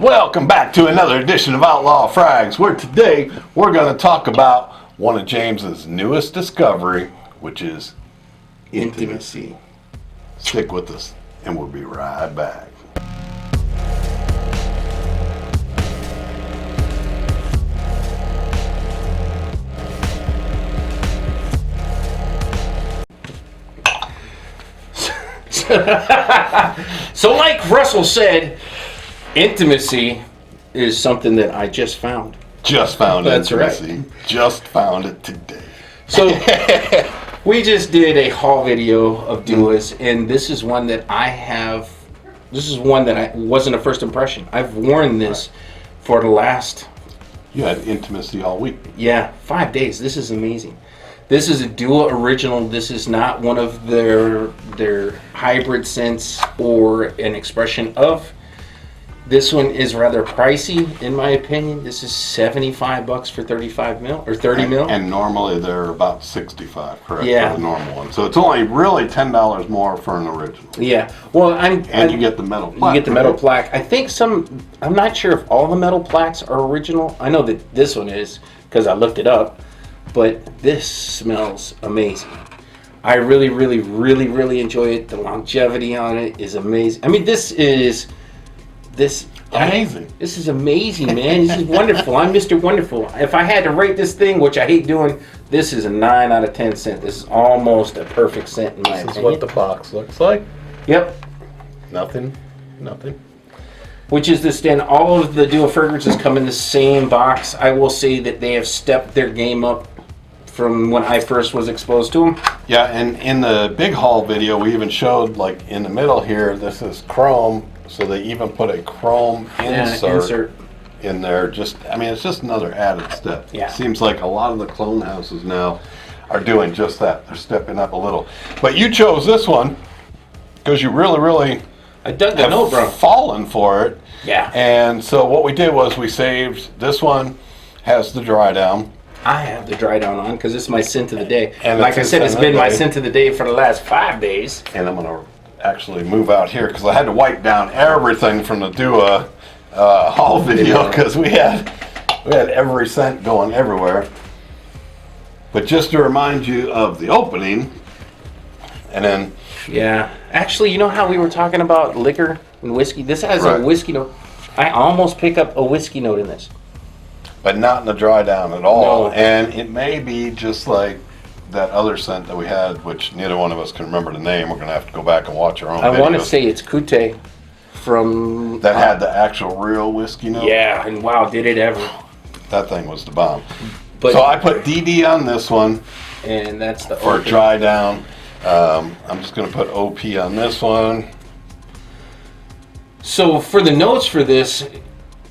Welcome back to another edition of Outlaw Frags, where today we're going to talk about one of James's newest discovery, which is intimacy. Stick with us, and we'll be right back. So like Russell said, intimacy is something that I just found. Just found That's intimacy. right. Just found it today. So we just did a haul video of duas, and this is one that I have. This is one that I wasn't a first impression. I've worn this for the last. You had intimacy all week. 5 days. This is amazing. This is a Dua original. This is not one of their hybrid scents or an expression of. This one is rather pricey, in my opinion. This is $75 for 35 mil or 30 mil. And normally they're about 65, correct? Yeah. For the normal one. So it's only really $10 more for an original. Yeah. Well, And you get the metal plaque. You get the metal plaque. I think I'm not sure if all the metal plaques are original. I know that this one is because I looked it up. But this smells amazing. I really, really, really, really enjoy it. The longevity on it is amazing. I mean, this is amazing. This is amazing, man. This is wonderful. I'm Mr. Wonderful. If I had to rate this thing, which I hate doing, this is a 9 out of 10 scent. This is almost a perfect scent in my opinion. This is what the box looks like. Yep. Nothing. Which is this then all of the Dua fragrances come in the same box. I will say that they have stepped their game up from when I first was exposed to them. Yeah, and in the big haul video, we even showed, like, in the middle here, this is chrome, so they even put a chrome insert in there. It's just another added step. Yeah. Seems like a lot of the clone houses now are doing just that. They're stepping up a little. But you chose this one because you really, really I dug the note, bro. fallen for it. Yeah. And so what we did was we saved, this one has the dry down. I have the dry down on because it's my scent of the day. And like I said, it's been my scent of the day for the last 5 days. And I'm going to actually move out here because I had to wipe down everything from the Dua haul video because we had every scent going everywhere. But just to remind you of the opening, and then... Yeah. Actually, you know how we were talking about liquor and whiskey? This has a whiskey note. I almost pick up a whiskey note in this. But not in the dry down at all. No. And it may be just like that other scent that we had, which neither one of us can remember the name. We're going to have to go back and watch our own videos. I want to say it's Kute from... That had the actual real whiskey note? Yeah, and wow, did it ever. That thing was the bomb. But, so I put DD on this one. And that's the... For dry down. I'm just going to put OP on this one. So for the notes for this...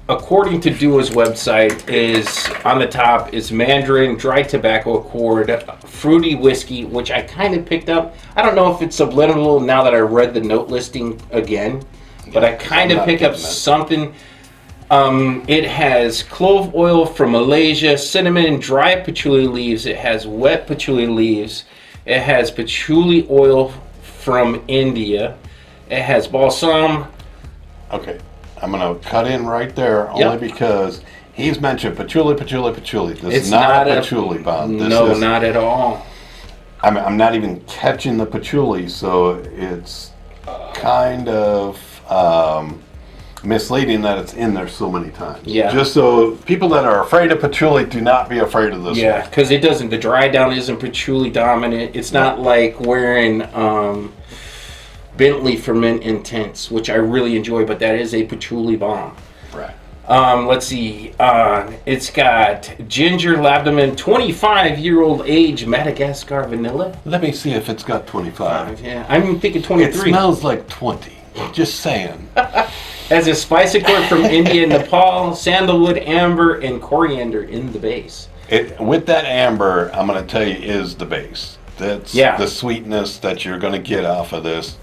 According to Dua's website, is on the top is mandarin, dry tobacco accord, fruity whiskey, which I kind of picked up. I don't know if it's subliminal now that I read the note listing again, but I kind of pick up something. It has clove oil from Malaysia, cinnamon, dry patchouli leaves. It has wet patchouli leaves. It has patchouli oil from India. It has balsam. Okay. I'm going to cut in right there only because he's mentioned patchouli. This is not a patchouli bomb. Not at all. I'm not even catching the patchouli, so it's kind of misleading that it's in there so many times. Yeah. Just so people that are afraid of patchouli, do not be afraid of this one. Yeah, because it doesn't. The dry down isn't patchouli dominant. It's not like wearing... Bentley Ferment Intense, which I really enjoy, but that is a patchouli bomb. Right. Let's see. It's got ginger, labdaman, 25-year-old age Madagascar vanilla. Let me see if it's got 25. Yeah, I'm thinking 23. It smells like 20. Just saying. Has a spice accord from India and Nepal, sandalwood, amber, and coriander in the base. With that amber, I'm going to tell you, is the base. That's the sweetness that you're going to get off of this.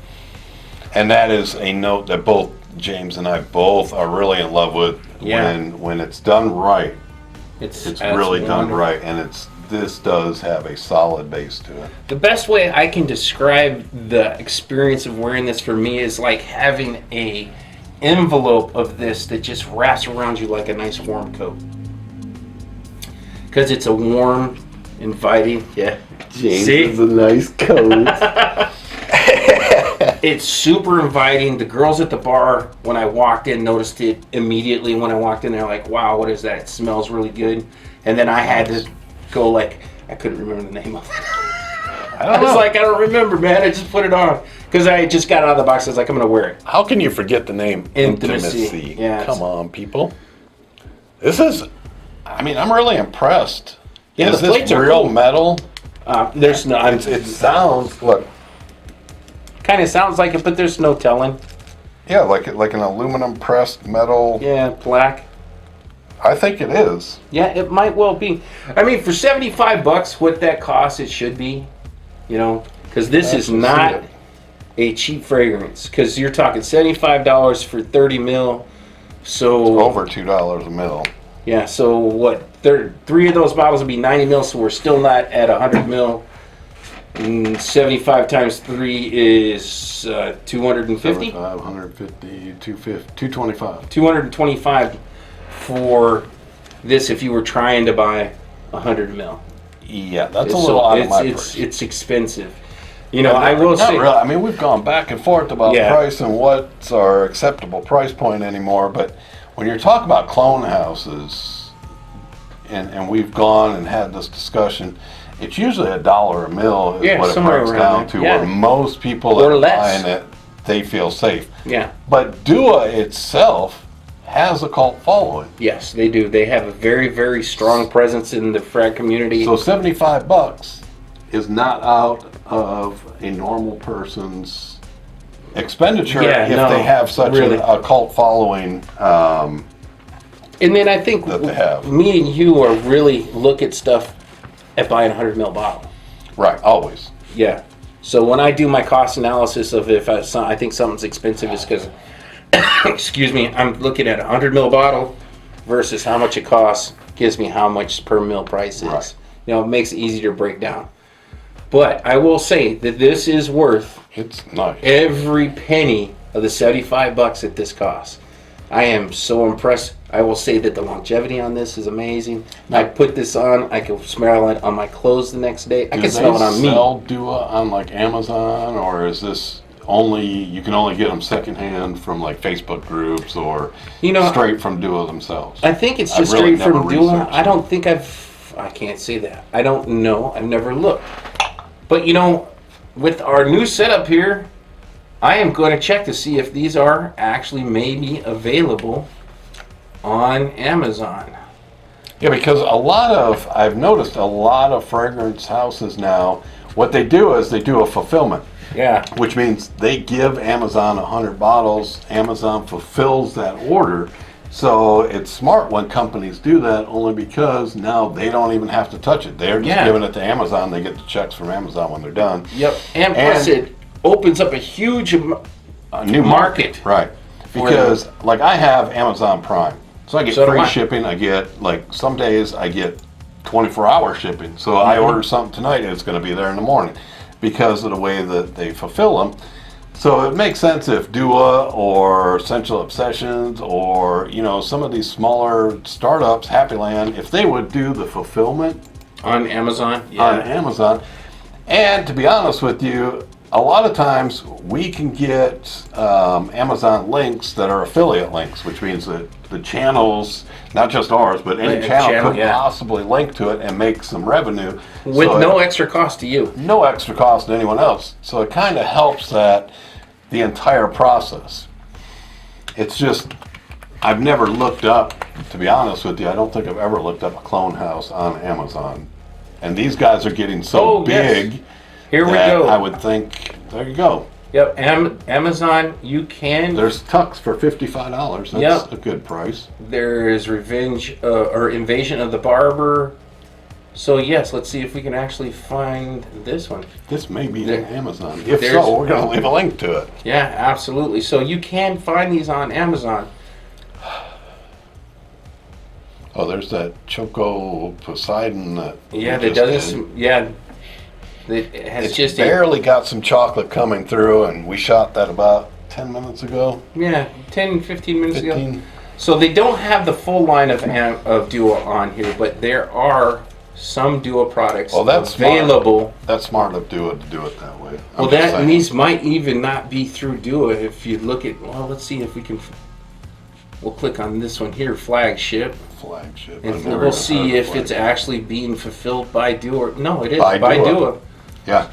And that is a note that both James and I both are really in love with. When it's done right. It's really done right, and this does have a solid base to it. The best way I can describe the experience of wearing this for me is like having a envelope of this that just wraps around you like a nice warm coat. Because it's a warm, inviting, James is a nice coat. It's super inviting. The girls at the bar, when I walked in, noticed it immediately when I walked in. They're like, wow, what is that? It smells really good. And then I had to go like, I couldn't remember the name of it. I was like, I don't remember, man. I just put it on. Because I just got out of the box. I was like, I'm going to wear it. How can you forget the name Intimacy? Yeah, come on, people. This is, I mean, I'm really impressed. Yeah, is the plates this are real cool. metal? There's no. It sounds, look. Kind of sounds like it, but there's no telling. Yeah, like an aluminum pressed metal. Yeah, black. I think it is. Yeah, it might well be. I mean, for $75, what that costs, it should be. You know, because this is not a cheap fragrance. Because you're talking $75 for 30 mil. So over $2 a mil. Yeah. So what? 3 of those bottles would be 90 mil. So we're still not at 100 mil. And 75 times 3 is 250? 150, 225. 225 for this if you were trying to buy 100 mil. Yeah, that's a little out of my price. It's expensive. You know, I will say... Really. I mean, we've gone back and forth about price and what's our acceptable price point anymore, but when you're talking about clone houses, and we've gone and had this discussion... It's usually $1 a mil is what it breaks down to, where most people that are buying it, they feel safe. Yeah. But Dua itself has a cult following. Yes, they do. They have a very, very strong presence in the frag community. So $75 is not out of a normal person's expenditure if they have such a cult following. And then I think that they have. Me and you are really look at stuff at buying a 100 ml bottle. Right, always. Yeah. So when I do my cost analysis of if I think something's expensive, is because, excuse me, I'm looking at a 100 ml bottle versus how much it costs, gives me how much per mil price is. Right. You know, it makes it easier to break down. But I will say that this is worth every penny of the $75 that this costs. I am so impressed. I will say that the longevity on this is amazing. I put this on, I can smell it on my clothes the next day. I can smell it on me. Do they sell Dua on like Amazon, or is this you can only get them secondhand from like Facebook groups, or straight from Dua themselves? I think it's just straight from Dua. I don't think I can't say that. I don't know. I've never looked. But with our new setup here, I am going to check to see if these are actually maybe available on Amazon. Yeah, because I've noticed a lot of fragrance houses now, what they do is they do a fulfillment. Yeah. Which means they give Amazon 100 bottles, Amazon fulfills that order. So it's smart when companies do that, only because now they don't even have to touch it. They're just giving it to Amazon. They get the checks from Amazon when they're done. Yep. And plus it opens up a huge new market. Right. Because like I have Amazon Prime. So I get free shipping. I get, like, some days I get 24-hour shipping. So I order something tonight and it's going to be there in the morning because of the way that they fulfill them. So it makes sense if Dua or Essential Obsessions or, some of these smaller startups, Happyland, if they would do the fulfillment on Amazon. And to be honest with you, a lot of times we can get Amazon links that are affiliate links, which means that the channels, not just ours, but any channel could possibly link to it and make some revenue. With no extra cost to you. No extra cost to anyone else. So it kind of helps the entire process. It's just, I've never looked up, to be honest with you, I don't think I've ever looked up a clone house on Amazon. And these guys are getting so big. Yes. Here we go. I would think, there you go. Yep, Amazon, you can... There's Tux for $55. That's a good price. There is Invasion of the Barber. So yes, let's see if we can actually find this one. This may be on Amazon. If so, we're going to leave a link to it. Yeah, absolutely. So you can find these on Amazon. Oh, there's that Choco Poseidon that... Yeah, that doesn't... Yeah. It has barely got some chocolate coming through, and we shot that about 10 minutes ago. Yeah, 10, 15 minutes 15. ago. So they don't have the full line of Duo on here, but there are some Duo products available. Smart. That's smart of Duo to do it that way. Well, these might even not be through Duo. If you look at, well, let's see if we can. We'll click on this one here, flagship. And we'll see if it's actually being fulfilled by Duo. No, it is by Duo. Yeah.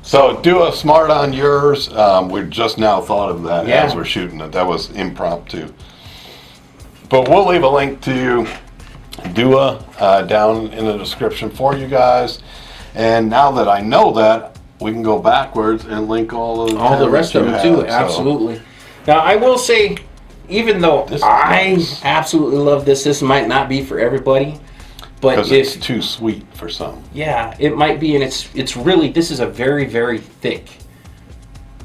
So Duo smart on yours. We just now thought of that as we're shooting it. That was impromptu. But we'll leave a link to Duo down in the description for you guys. And now that I know that, we can go backwards and link all the rest of them too. Absolutely. Now I will say, even though I absolutely love this might not be for everybody. But because it's too sweet for some. Yeah, it might be, and it's really, this is a very, very thick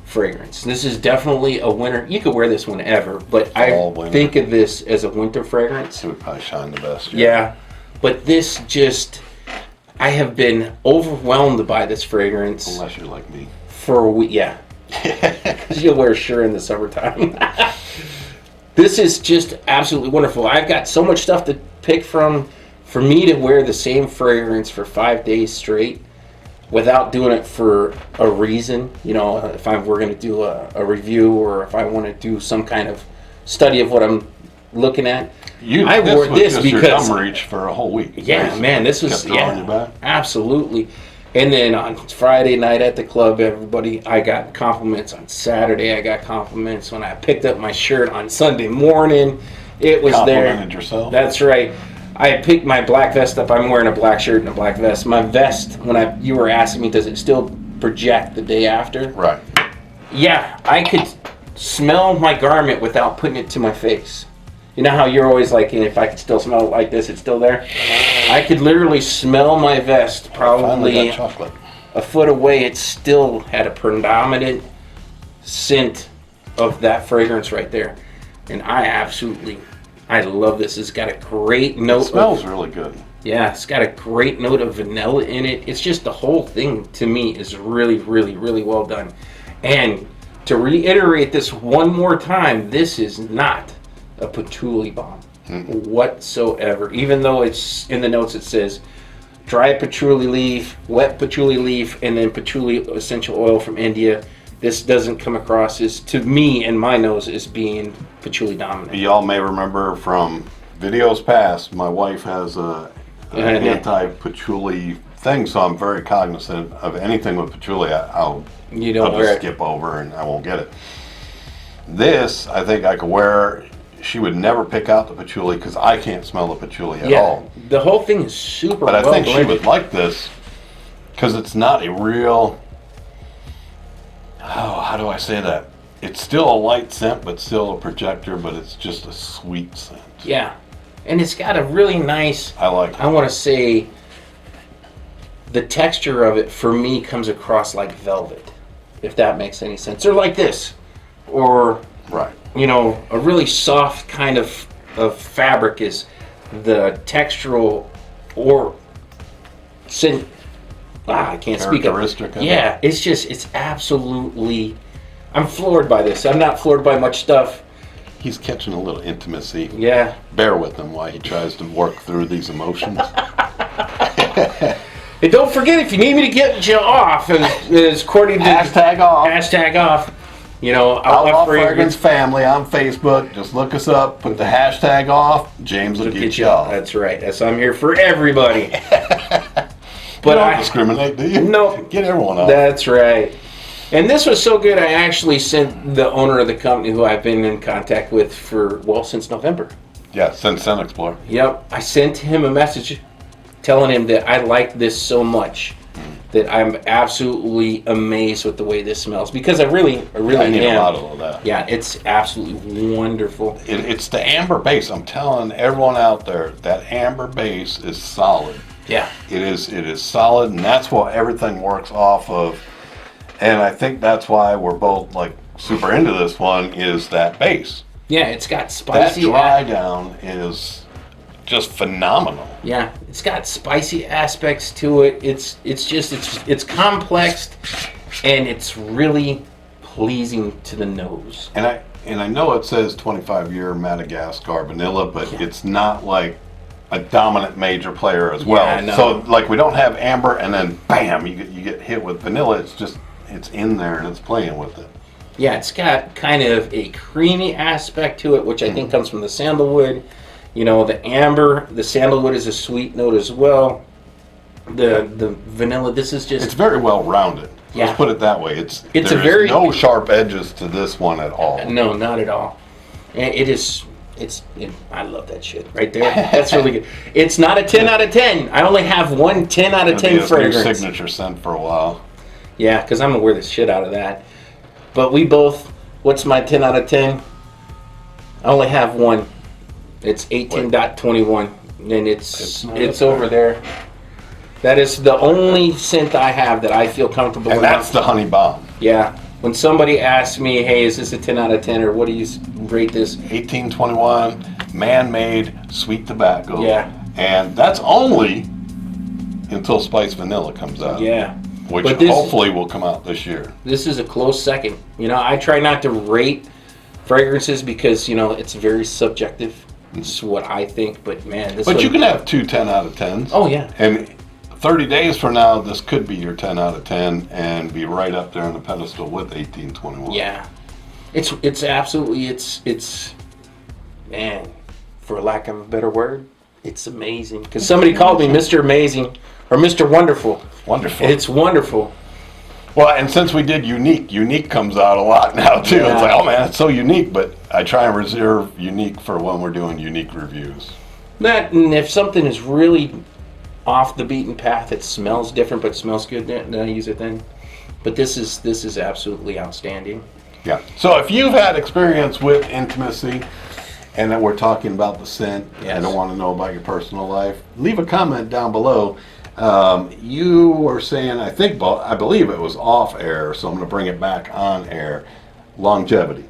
fragrance. This is definitely a winter. You could wear this whenever, but think of this as a winter fragrance. It would probably shine the best. Yeah, but this just, I have been overwhelmed by this fragrance. Unless you're like me. For a week, yeah. Because you'll wear sure in the summertime. This is just absolutely wonderful. I've got so much stuff to pick from. For me to wear the same fragrance for 5 days straight without doing it for a reason, you know, if we're going to do a review or if I want to do some kind of study of what I'm looking at, I wore this because your thumb reach for a whole week. Yeah, basically. Man, this was absolutely. And then on Friday night at the club, everybody, I got compliments. On Saturday, I got compliments. When I picked up my shirt on Sunday morning, it was there. Complimented yourself. That's right. I picked my black vest up. I'm wearing a black shirt and a black vest. My vest, you were asking me, does it still project the day after? Right. Yeah, I could smell my garment without putting it to my face. You know how you're always like, if I could still smell it like this, it's still there? I could literally smell my vest probably a foot away. It still had a predominant scent of that fragrance right there. And I love this. It's got a great note. It smells really good. Yeah, it's got a great note of vanilla in it. It's just the whole thing, to me, is really, really, really well done. And to reiterate this one more time, this is not a patchouli bomb whatsoever. Even though it's in the notes, it says dry patchouli leaf, wet patchouli leaf, and then patchouli essential oil from India. This doesn't come across as, to me and my nose, as being patchouli dominant. Y'all may remember from videos past, my wife has an anti-patchouli thing, so I'm very cognizant of anything with patchouli. I'll just skip over and I won't get it. This, I think I could wear. She would never pick out the patchouli because I can't smell the patchouli at all. The whole thing is super well blended. But I think she would like this because it's not a real... how do I say that? It's still a light scent, but still a projector, but it's just a sweet scent. Yeah. And it's got a really nice... I like it. I want to say the texture of it, for me, comes across like velvet, if that makes any sense. Or like this. Or, right. You know, a really soft kind of fabric is the textural or scent... I can't speak of it. Yeah, it's absolutely... I'm floored by this. I'm not floored by much stuff. He's catching a little intimacy. Yeah. Bear with him while he tries to work through these emotions. And don't forget, if you need me to get you off, as according to... Hashtag off. You know, Outlaw Fragrance Family on Facebook. Just look us up. Put the hashtag off. James will get you off. That's right. I'm here for everybody. But I don't discriminate, do you? No. Get everyone off. That's right. And this was so good, I actually sent the owner of the company, who I've been in contact with since November. Yeah, since Scent Explorer. Yep. I sent him a message telling him that I like this so much that I'm absolutely amazed with the way this smells. Because I really am. I need a lot of that. Yeah, it's absolutely wonderful. It's the amber base. I'm telling everyone out there, that amber base is solid. Yeah. It is solid, and that's what everything works off of. And I think that's why we're both like super into this one, is that base. Yeah, it's got spicy. That dry down is just phenomenal. Yeah, it's got spicy aspects to it. It's complex, and it's really pleasing to the nose. And I know it says 25-year Madagascar vanilla, but it's not like a dominant major player as well. Yeah, I know. So like we don't have amber and then bam, you get hit with vanilla. It's in there and it's playing with it. Yeah, it's got kind of a creamy aspect to it, which I think comes from the sandalwood. You know, the amber, the sandalwood is a sweet note as well. The vanilla, this is just... It's very well rounded. Yeah. Let's put it that way. There's no sharp edges to this one at all. No, not at all. And I love that shit right there. That's really good. It's not a 10 out of 10. I only have one 10 out of 10 fragrance. It's your signature scent for a while. Yeah, because I'm going to wear the shit out of that. But we both, what's my 10 out of 10? I only have one. It's 18.21. And it's over there. That is the only scent I have that I feel comfortable with. And that's the honey bomb. Yeah. When somebody asks me, hey, is this a 10 out of 10 or what do you rate this? 1821, man-made sweet tobacco. Yeah. And that's only until Spice Vanilla comes out. Yeah. Which hopefully will come out this year. This is a close second. You know, I try not to rate fragrances because, you know, it's very subjective. It's what I think, but man, this But you can have two 10 out of 10s. Oh, yeah. And 30 days from now, this could be your 10 out of 10 and be right up there on the pedestal with 1821. Yeah. It's absolutely, man, for lack of a better word, it's amazing. Because somebody called me Mr. Amazing or Mr. Wonderful. Wonderful. It's wonderful. Well, and since we did Unique comes out a lot now, too. Yeah. It's like, oh, man, it's so unique, but I try and reserve Unique for when we're doing Unique reviews. And if something is really off the beaten path, it smells different, but smells good, then I use it then. But this is absolutely outstanding. Yeah. So if you've had experience with intimacy, and that we're talking about the scent, yes. I don't want to know about your personal life, leave a comment down below. You were saying, I believe it was off air, so I'm going to bring it back on air. Longevity.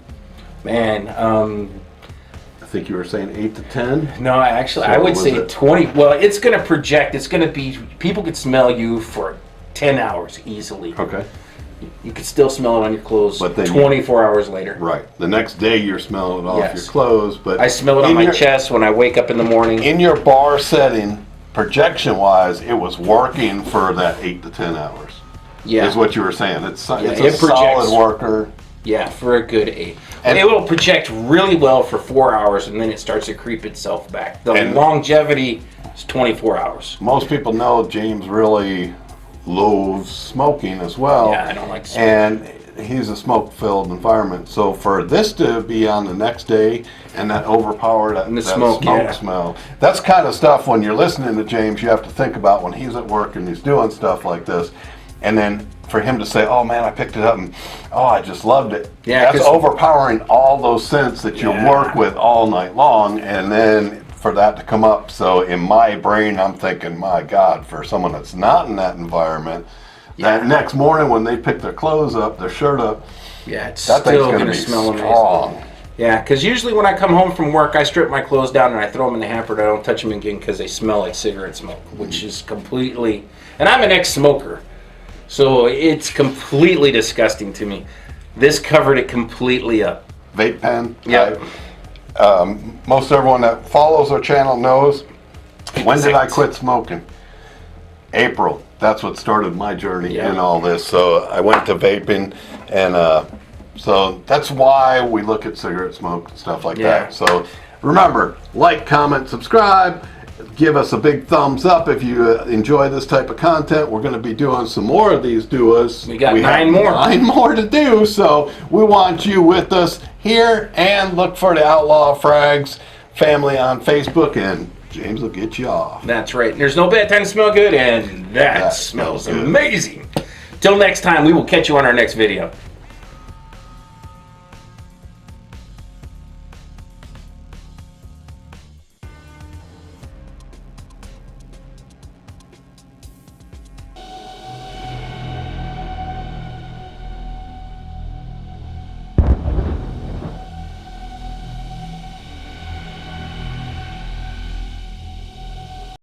Man, I think you were saying 8 to 10. No, actually, I would say 20. Well, it's going to project. It's going to be. People could smell you for 10 hours easily. Okay. You could still smell it on your clothes. But then 24 hours later. Right. The next day you're smelling it off your clothes, but I smell it on my chest when I wake up in the morning. In your bar setting, projection-wise, it was working for that 8 to 10 hours. Yeah. Is what you were saying. It's a projects, solid worker. Yeah, for a good 8. And it will project really well for 4 hours, and then it starts to creep itself back. The longevity is 24 hours. Most people know James really loathes smoking as well. Yeah, I don't like smoking. And he's a smoke-filled environment. So for this to be on the next day and that overpowered that smoke smell, that's kind of stuff when you're listening to James, you have to think about when he's at work and he's doing stuff like this. And then for him to say, oh man, I picked it up and oh, I just loved it. Yeah, that's overpowering all those scents that you work with all night long, and then for that to come up. So in my brain, I'm thinking, my God, for someone that's not in that environment, that next morning when they pick their clothes up, their shirt up, it's that still thing's gonna be smell strong. Amazing. Yeah, because usually when I come home from work, I strip my clothes down and I throw them in the hamper and I don't touch them again because they smell like cigarette smoke, which is completely, and I'm an ex-smoker. So it's completely disgusting to me. This covered it completely up. Vape pen. Yeah. Most everyone that follows our channel knows. When did I quit smoking? April. That's what started my journey in all this. So I went to vaping, and so that's why we look at cigarette smoke and stuff like that. So remember, like, comment, subscribe. Give us a big thumbs up if you enjoy this type of content. We're going to be doing some more of these duos. We got 9 more. 9 more to do, so we want you with us here, and look for the Outlaw Frags family on Facebook, and James will get you off. That's right. There's no bad time to smell good, and that smells amazing. Till next time, we will catch you on our next video.